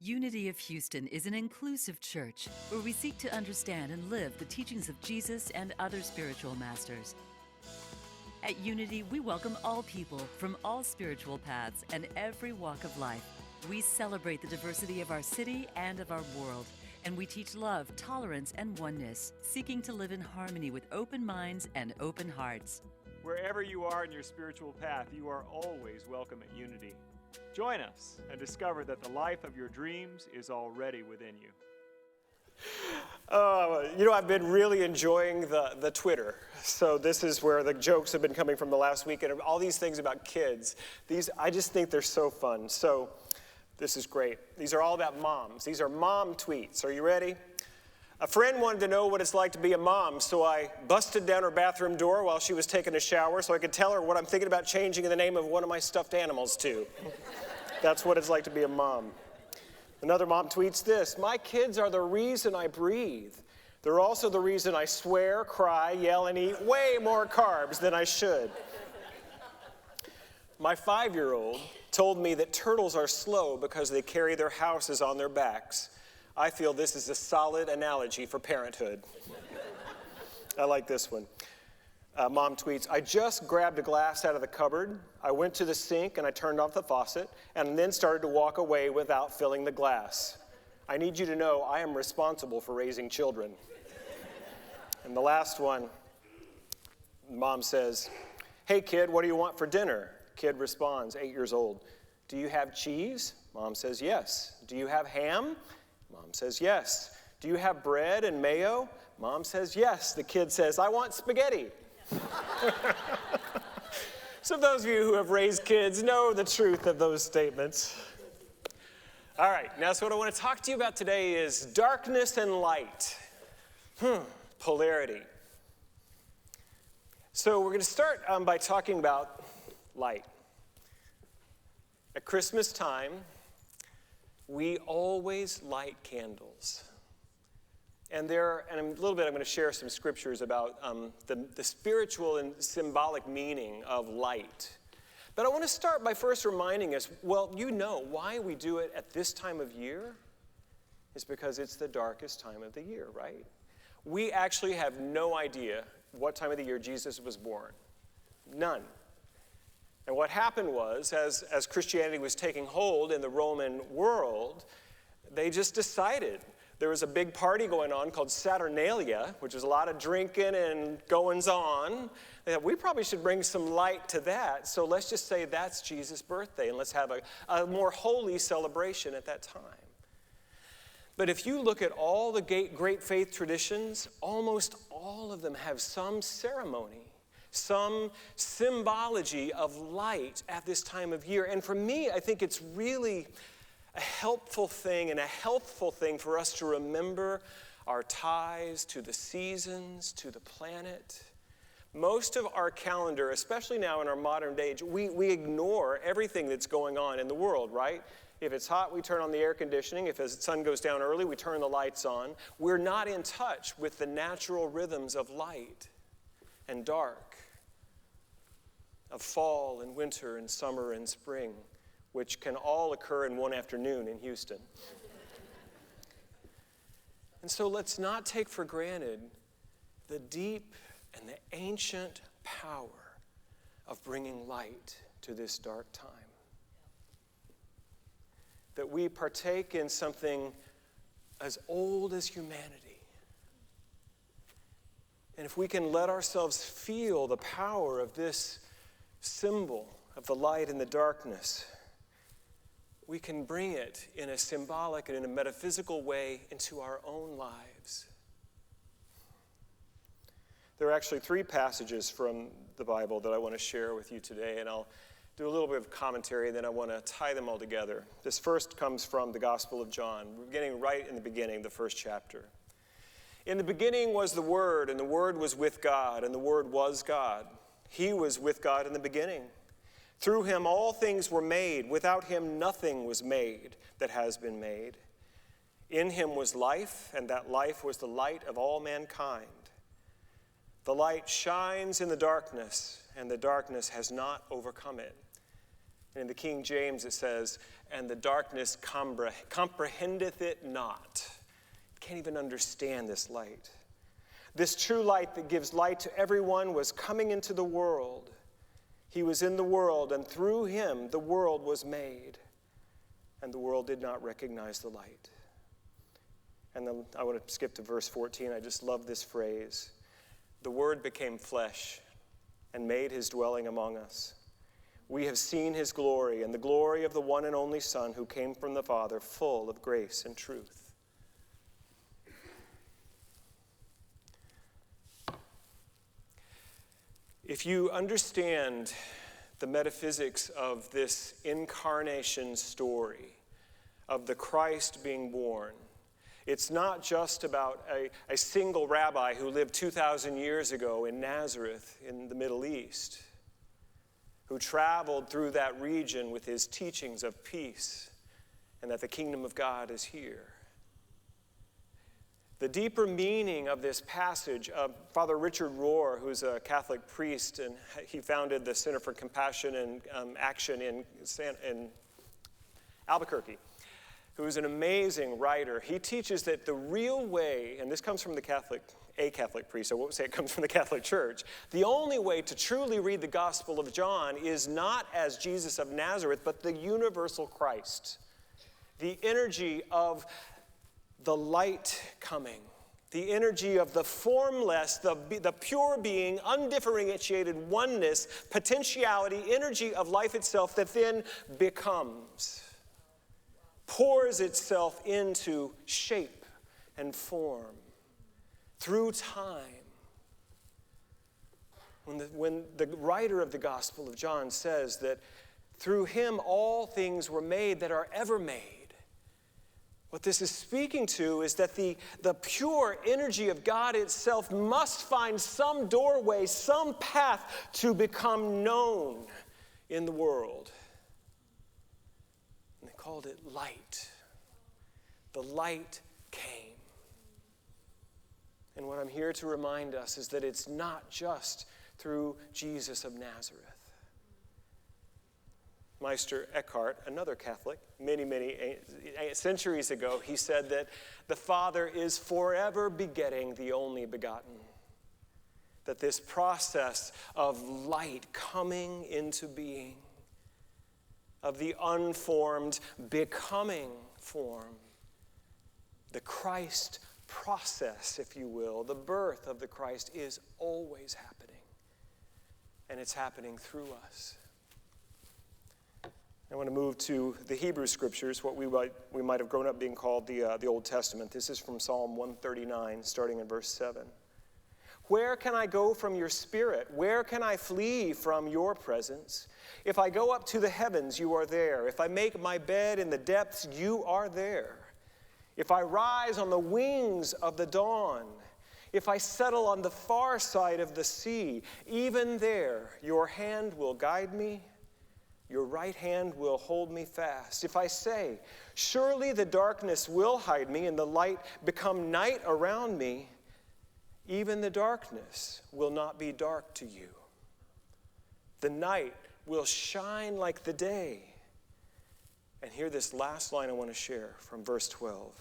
Unity of Houston is an inclusive church where we seek to understand and live the teachings of Jesus and other spiritual masters. At Unity, we welcome all people from all spiritual paths and every walk of life. We celebrate the diversity of our city and of our world, and we teach love, tolerance, and oneness, seeking to live in harmony with open minds and open hearts. Wherever you are in your spiritual path, you are always welcome at Unity. Join us and discover that the life of your dreams is already within you. I've been really enjoying the Twitter. So this is where the jokes have been coming from the last week, and all these things about kids. I just think they're so fun. So this is great. These are all about moms. These are mom tweets. Are you ready? A friend wanted to know what it's like to be a mom, so I busted down her bathroom door while she was taking a shower so I could tell her what I'm thinking about changing the name of one of my stuffed animals to. That's what it's like to be a mom. Another mom tweets this: "My kids are the reason I breathe. They're also the reason I swear, cry, yell, and eat way more carbs than I should." My 5-year-old told me that turtles are slow because they carry their houses on their backs. I feel this is a solid analogy for parenthood. I like this one. Mom tweets, "I just grabbed a glass out of the cupboard. I went to the sink and I turned off the faucet and then started to walk away without filling the glass. I need you to know I am responsible for raising children." And the last one, mom says, "Hey kid, what do you want for dinner?" Kid responds, 8 years old, "Do you have cheese?" Mom says, "Yes." "Do you have ham?" Mom says, "Yes." "Do you have bread and mayo?" Mom says, "Yes." The kid says, "I want spaghetti." So those of you who have raised kids know the truth of those statements. All right, now so what I want to talk to you about today is darkness and light. Polarity. So we're going to start by talking about light. At Christmas time, we always light candles. And a little bit I'm going to share some scriptures about the spiritual and symbolic meaning of light. But I want to start by first reminding us, why we do it at this time of year is because it's the darkest time of the year, right? We actually have no idea what time of the year Jesus was born. None. And what happened was, as Christianity was taking hold in the Roman world, they just decided. There was a big party going on called Saturnalia, which was a lot of drinking and goings-on. They thought, we probably should bring some light to that, so let's just say that's Jesus' birthday, and let's have a more holy celebration at that time. But if you look at all the great faith traditions, almost all of them have some ceremony, some symbology of light at this time of year. And for me, I think it's really a helpful thing and a healthful thing for us to remember our ties to the seasons, to the planet. Most of our calendar, especially now in our modern age, we ignore everything that's going on in the world, right? If it's hot, we turn on the air conditioning. If the sun goes down early, we turn the lights on. We're not in touch with the natural rhythms of light and dark, of fall and winter and summer and spring, which can all occur in one afternoon in Houston. And so let's not take for granted the deep and the ancient power of bringing light to this dark time. That we partake in something as old as humanity. And if we can let ourselves feel the power of this symbol of the light and the darkness, we can bring it in a symbolic and in a metaphysical way into our own lives. There are actually 3 passages from the Bible that I want to share with you today, and I'll do a little bit of commentary, and then I want to tie them all together. This first comes from the Gospel of John. We're beginning right in the beginning, the first chapter. "In the beginning was the Word, and the Word was with God, and the Word was God. He was with God in the beginning. Through him all things were made. Without him nothing was made that has been made. In him was life, and that life was the light of all mankind. The light shines in the darkness, and the darkness has not overcome it. And in the King James it says, and the darkness comprehendeth it not. Can't even understand this light. This true light that gives light to everyone was coming into the world. He was in the world, and through him the world was made. And the world did not recognize the light. And then I want to skip to verse 14. I just love this phrase. The Word became flesh and made his dwelling among us. We have seen his glory, and the glory of the one and only Son who came from the Father, full of grace and truth. If you understand the metaphysics of this incarnation story of the Christ being born, it's not just about a single rabbi who lived 2,000 years ago in Nazareth in the Middle East, who traveled through that region with his teachings of peace and that the kingdom of God is here. The deeper meaning of this passage, Father Richard Rohr, who's a Catholic priest, and he founded the Center for Compassion and Action in Albuquerque, who is an amazing writer. He teaches that the real way, and this comes from a Catholic priest, I won't say it comes from the Catholic Church, the only way to truly read the Gospel of John is not as Jesus of Nazareth, but the universal Christ. The energy of the light coming, the energy of the formless, the pure being, undifferentiated oneness, potentiality, energy of life itself that then becomes, pours itself into shape and form through time. When the writer of the Gospel of John says that through him all things were made that are ever made, what this is speaking to is that the pure energy of God itself must find some doorway, some path to become known in the world. And they called it light. The light came. And what I'm here to remind us is that it's not just through Jesus of Nazareth. Meister Eckhart, another Catholic, many centuries ago, he said that the Father is forever begetting the only begotten. That this process of light coming into being, of the unformed becoming form, the Christ process, if you will, the birth of the Christ is always happening. And it's happening through us. I want to move to the Hebrew Scriptures, what we might have grown up being called the Old Testament. This is from Psalm 139, starting in verse 7. Where can I go from your spirit? Where can I flee from your presence? If I go up to the heavens, you are there. If I make my bed in the depths, you are there. If I rise on the wings of the dawn, if I settle on the far side of the sea, even there your hand will guide me. Your right hand will hold me fast. If I say, surely the darkness will hide me and the light become night around me, even the darkness will not be dark to you. The night will shine like the day. And hear this last line I want to share from verse 12.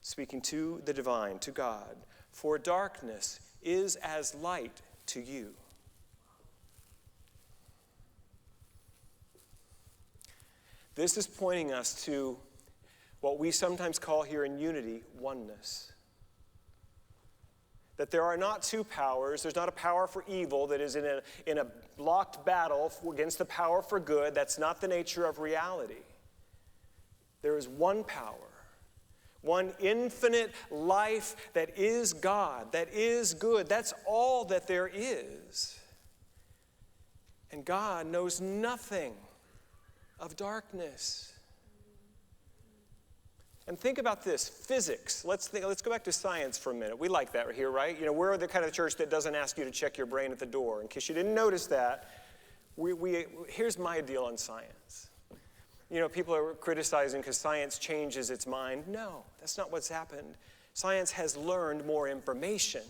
Speaking to the divine, to God. For darkness is as light to you. This is pointing us to what we sometimes call here in unity, oneness. That there are not two powers. There's not a power for evil that is in a locked battle against the power for good. That's not the nature of reality. There is one power, one infinite life that is God, that is good. That's all that there is. And God knows nothing of darkness. And think about this, physics. Let's go back to science for a minute. We like that here, right? You know, we're the kind of church that doesn't ask you to check your brain at the door. In case you didn't notice that, here's my deal on science. You know, people are criticizing because science changes its mind. No, that's not what's happened. Science has learned more information.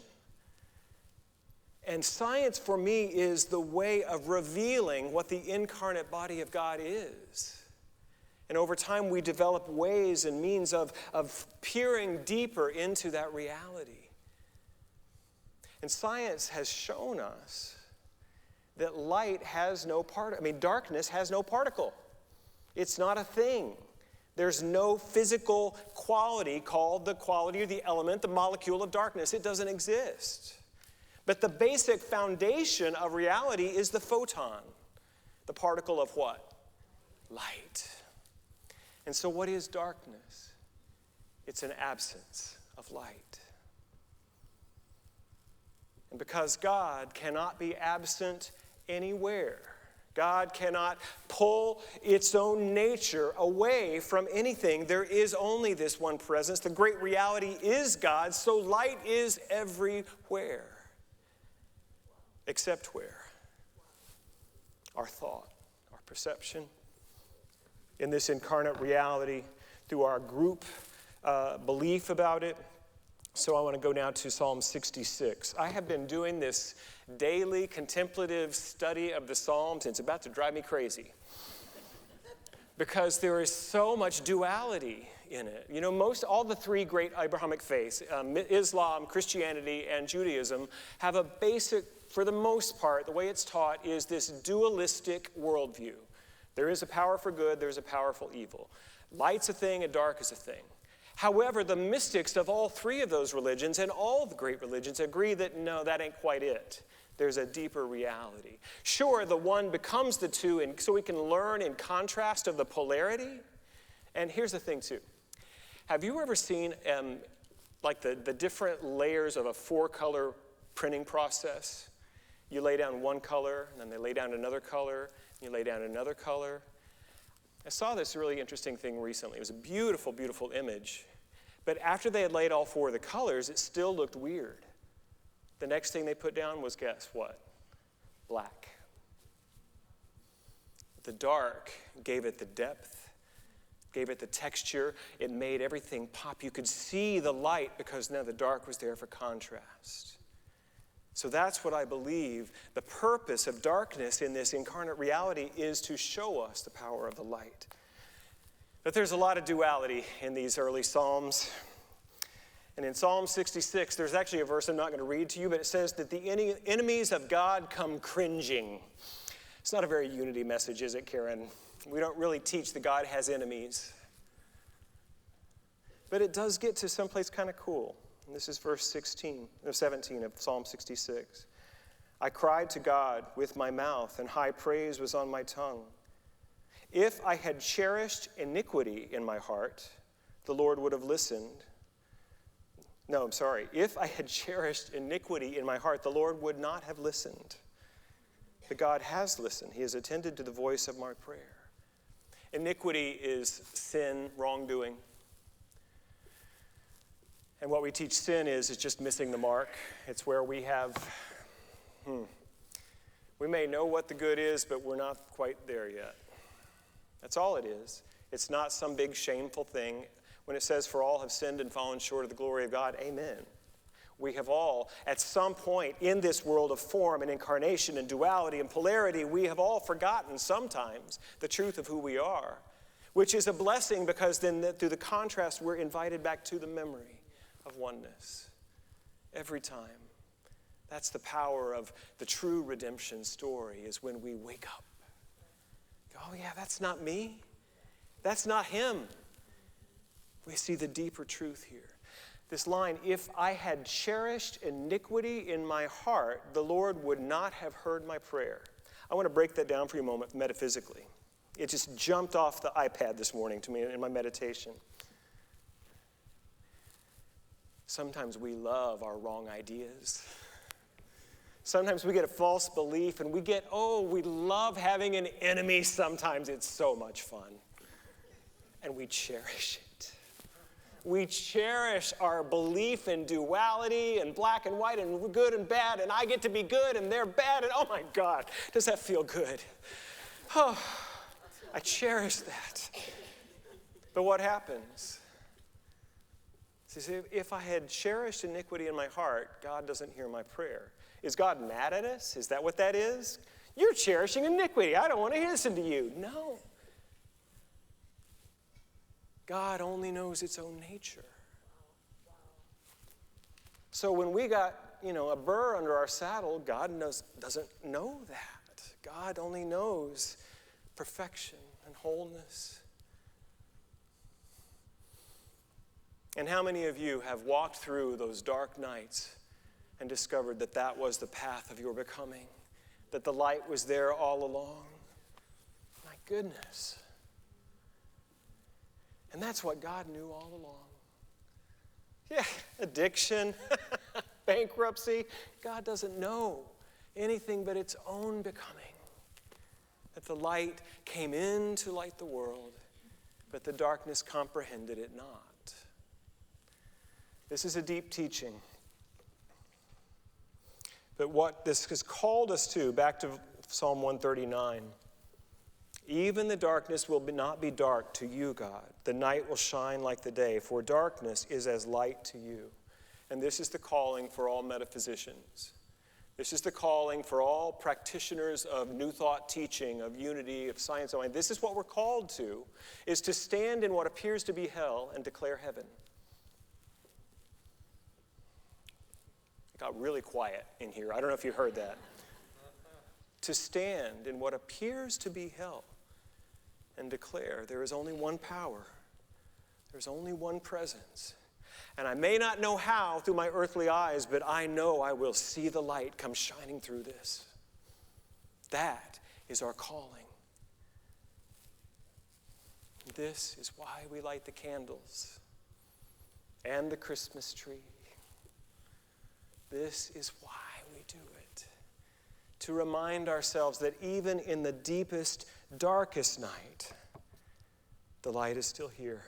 And science, for me, is the way of revealing what the incarnate body of God is. And over time, we develop ways and means of peering deeper into that reality. And science has shown us that light has no particle. Darkness has no particle. It's not a thing. There's no physical quality called the quality or the element, the molecule of darkness. It doesn't exist. But the basic foundation of reality is the photon, the particle of what? Light. And so what is darkness? It's an absence of light. And because God cannot be absent anywhere, God cannot pull its own nature away from anything. There is only this one presence. The great reality is God, so light is everywhere. Except where? Our thought, our perception. In this incarnate reality, through our group belief about it. So I want to go now to Psalm 66. I have been doing this daily contemplative study of the Psalms, and it's about to drive me crazy. Because there is so much duality in it. All the three great Abrahamic faiths, Islam, Christianity, and Judaism, have a basic, for the most part, the way it's taught is this dualistic worldview. There is a power for good, there's a power for evil. Light's a thing, and dark is a thing. However, the mystics of all three of those religions and all the great religions agree that no, that ain't quite it. There's a deeper reality. Sure, the one becomes the two, and so we can learn in contrast of the polarity. And here's the thing, too. Have you ever seen the different layers of a four-color printing process? You lay down one color, and then they lay down another color, and you lay down another color. I saw this really interesting thing recently. It was a beautiful, beautiful image. But after they had laid all four of the colors, it still looked weird. The next thing they put down was, guess what? Black. The dark gave it the depth, gave it the texture. It made everything pop. You could see the light because now the dark was there for contrast. So that's what I believe. The purpose of darkness in this incarnate reality is to show us the power of the light. But there's a lot of duality in these early Psalms. And in Psalm 66, there's actually a verse I'm not going to read to you, but it says that the enemies of God come cringing. It's not a very unity message, is it, Karen? We don't really teach that God has enemies. But it does get to someplace kind of cool. And this is verse 17 of Psalm 66. I cried to God with my mouth, and high praise was on my tongue. If I had cherished iniquity in my heart, the Lord would have listened. No, I'm sorry. If I had cherished iniquity in my heart, the Lord would not have listened. But God has listened. He has attended to the voice of my prayer. Iniquity is sin, wrongdoing. And what we teach sin is just missing the mark. It's where we have, we may know what the good is, but we're not quite there yet. That's all it is. It's not some big shameful thing. When it says, for all have sinned and fallen short of the glory of God, amen. We have all, at some point in this world of form and incarnation and duality and polarity, we have all forgotten sometimes the truth of who we are, which is a blessing because then through the contrast, we're invited back to the memory of oneness every time. That's the power of the true redemption story, is when we wake up. Oh yeah, that's not me. That's not him. We see the deeper truth here. This line, if I had cherished iniquity in my heart, the Lord would not have heard my prayer. I want to break that down for you a moment metaphysically. It just jumped off the iPad this morning to me in my meditation. Sometimes we love our wrong ideas. Sometimes we get a false belief and we love having an enemy sometimes. It's so much fun. And we cherish it. We cherish our belief in duality and black and white and good and bad, and I get to be good and they're bad, and oh my God, does that feel good? Oh, I cherish that. But what happens? He says, if I had cherished iniquity in my heart, God doesn't hear my prayer. Is God mad at us? Is that what that is? You're cherishing iniquity. I don't want to listen to you. No. God only knows its own nature. So when we got, a burr under our saddle, God doesn't know that. God only knows perfection and wholeness. And how many of you have walked through those dark nights and discovered that that was the path of your becoming, that the light was there all along? My goodness. And that's what God knew all along. Yeah, addiction, bankruptcy. God doesn't know anything but its own becoming. That the light came in to light the world, but the darkness comprehended it not. This is a deep teaching. But what this has called us to, back to Psalm 139, even the darkness will not be dark to you, God. The night will shine like the day, for darkness is as light to you. And this is the calling for all metaphysicians. This is the calling for all practitioners of New Thought teaching, of unity, of science. This is what we're called to, is to stand in what appears to be hell and declare heaven. It got really quiet in here. I don't know if you heard that. To stand in what appears to be hell and declare there is only one power. There's only one presence. And I may not know how through my earthly eyes, but I know I will see the light come shining through this. That is our calling. This is why we light the candles and the Christmas tree. This is why we do it. To remind ourselves that even in the deepest, darkest night, the light is still here.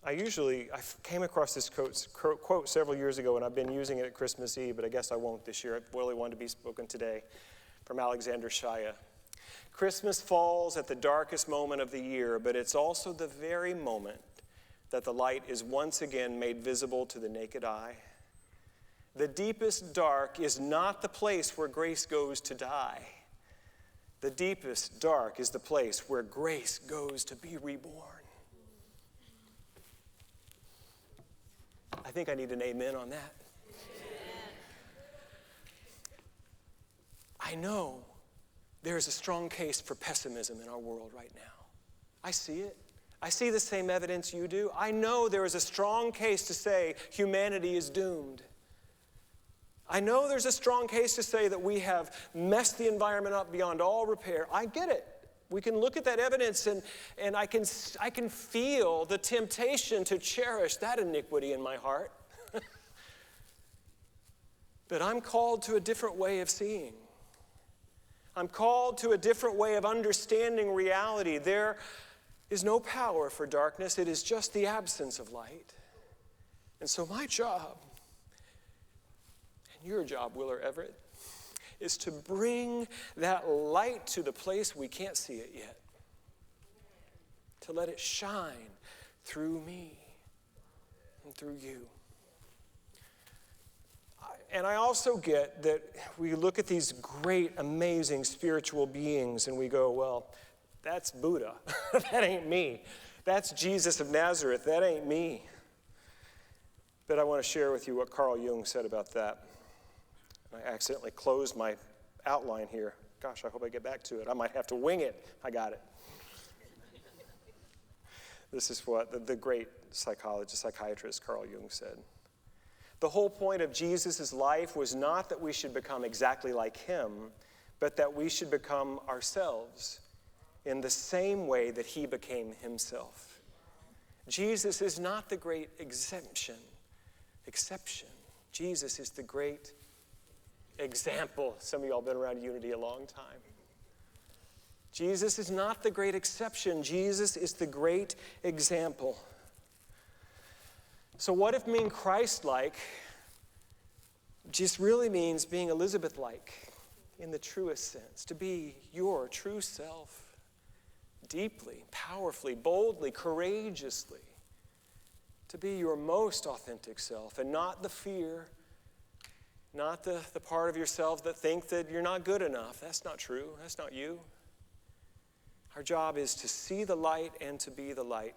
I came across this quote several years ago, and I've been using it at Christmas Eve, but I guess I won't this year. I really wanted to be spoken today, from Alexander Shaya. Christmas falls at the darkest moment of the year, but it's also the very moment that the light is once again made visible to the naked eye. The deepest dark is not the place where grace goes to die. The deepest dark is the place where grace goes to be reborn. I think I need an amen on that. Amen. I know there is a strong case for pessimism in our world right now. I see it. I see the same evidence you do. I know there is a strong case to say humanity is doomed. I know there's a strong case to say that we have messed the environment up beyond all repair. I get it. We can look at that evidence and I can feel the temptation to cherish that iniquity in my heart. But I'm called to a different way of seeing. I'm called to a different way of understanding reality. There is no power for darkness. It is just the absence of light. And so my job, and your job, Willer Everett, is to bring that light to the place we can't see it yet. To let it shine through me and through you. And I also get that we look at these great, amazing spiritual beings and we go, well, that's Buddha. That ain't me. That's Jesus of Nazareth. That ain't me. But I want to share with you what Carl Jung said about that. I accidentally closed my outline here. Gosh, I hope I get back to it. I might have to wing it. I got it. This is what the great psychiatrist Carl Jung said. The whole point of Jesus' life was not that we should become exactly like him, but that we should become ourselves in the same way that he became himself. Jesus is not the great exception. Jesus is the great example. Some of y'all have been around Unity a long time. Jesus is not the great exception. Jesus is the great example. So what if being Christ-like just really means being Elizabeth-like in the truest sense? To be your true self, deeply, powerfully, boldly, courageously. To be your most authentic self and not the fear Not the part of yourself that think that you're not good enough. That's not true. That's not you. Our job is to see the light and to be the light.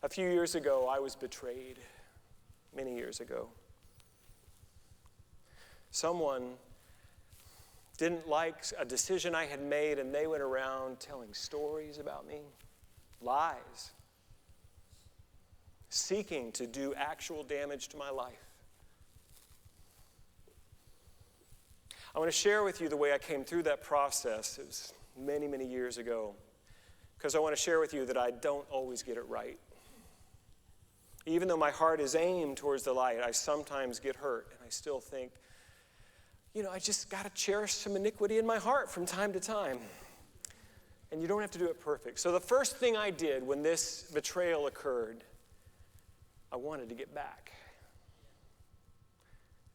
A few years ago, I was betrayed. Many years ago. Someone didn't like a decision I had made, and they went around telling stories about me, lies, seeking to do actual damage to my life. I want to share with you the way I came through that process. It was many, many years ago, because I want to share with you that I don't always get it right. Even though my heart is aimed towards the light, I sometimes get hurt, and I still think, I just got to cherish some iniquity in my heart from time to time. And you don't have to do it perfect. So the first thing I did when this betrayal occurred, I wanted to get back.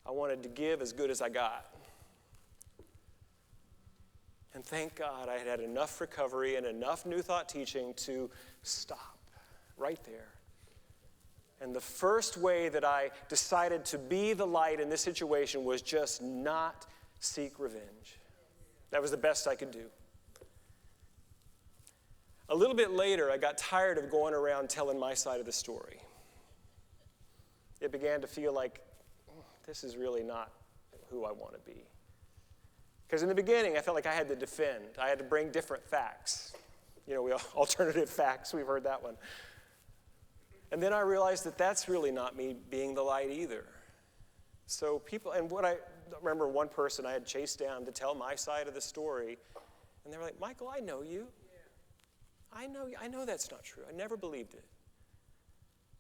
I wanted to give as good as I got. And thank God I had had enough recovery and enough New Thought teaching to stop right there. And the first way that I decided to be the light in this situation was just not seek revenge. That was the best I could do. A little bit later, I got tired of going around telling my side of the story. It began to feel like, this is really not who I want to be. Because in the beginning, I felt like I had to defend. I had to bring different facts. Alternative facts, we've heard that one. And then I realized that that's really not me being the light either. So I remember one person I had chased down to tell my side of the story, and they were like, Michael, I know you. I know that's not true. I never believed it.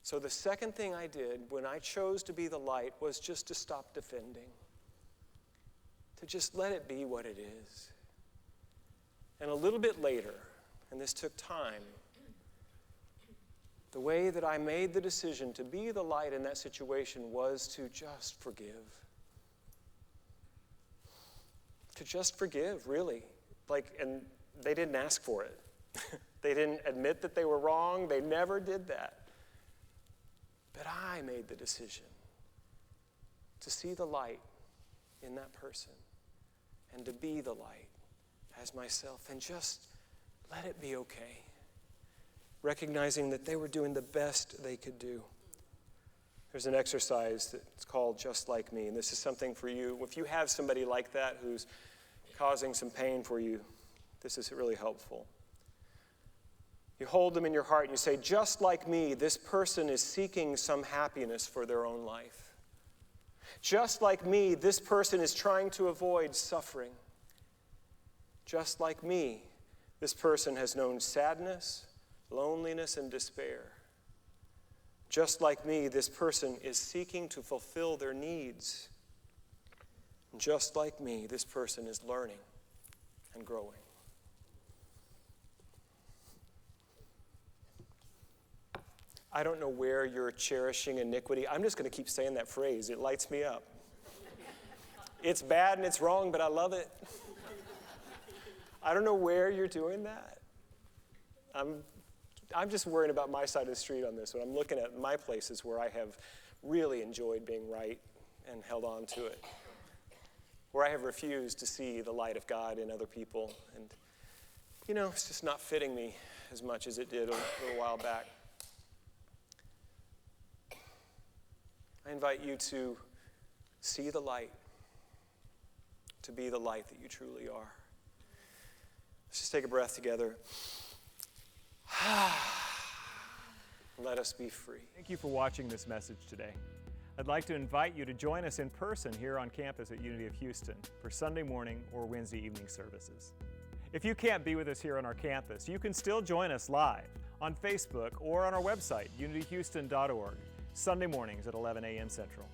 So the second thing I did when I chose to be the light was just to stop defending. To just let it be what it is. And a little bit later, and this took time, the way that I made the decision to be the light in that situation was to just forgive. To just forgive, really. And they didn't ask for it. They didn't admit that they were wrong. They never did that. But I made the decision to see the light in that person and to be the light as myself and just let it be okay. Recognizing that they were doing the best they could do. There's an exercise that's called Just Like Me, and this is something for you. If you have somebody like that who's causing some pain for you, this is really helpful. You hold them in your heart and you say, just like me, this person is seeking some happiness for their own life. Just like me, this person is trying to avoid suffering. Just like me, this person has known sadness, loneliness, and despair. Just like me, this person is seeking to fulfill their needs. And just like me, this person is learning and growing. I don't know where you're cherishing iniquity. I'm just going to keep saying that phrase. It lights me up. It's bad and it's wrong, but I love it. I don't know where you're doing that. I'm just worrying about my side of the street on this one. I'm looking at my places where I have really enjoyed being right and held on to it. Where I have refused to see the light of God in other people. And, it's just not fitting me as much as it did a little while back. I invite you to see the light, to be the light that you truly are. Let's just take a breath together. Let us be free. Thank you for watching this message today. I'd like to invite you to join us in person here on campus at Unity of Houston for Sunday morning or Wednesday evening services. If you can't be with us here on our campus, you can still join us live on Facebook or on our website, unityhouston.org, Sunday mornings at 11 a.m. Central.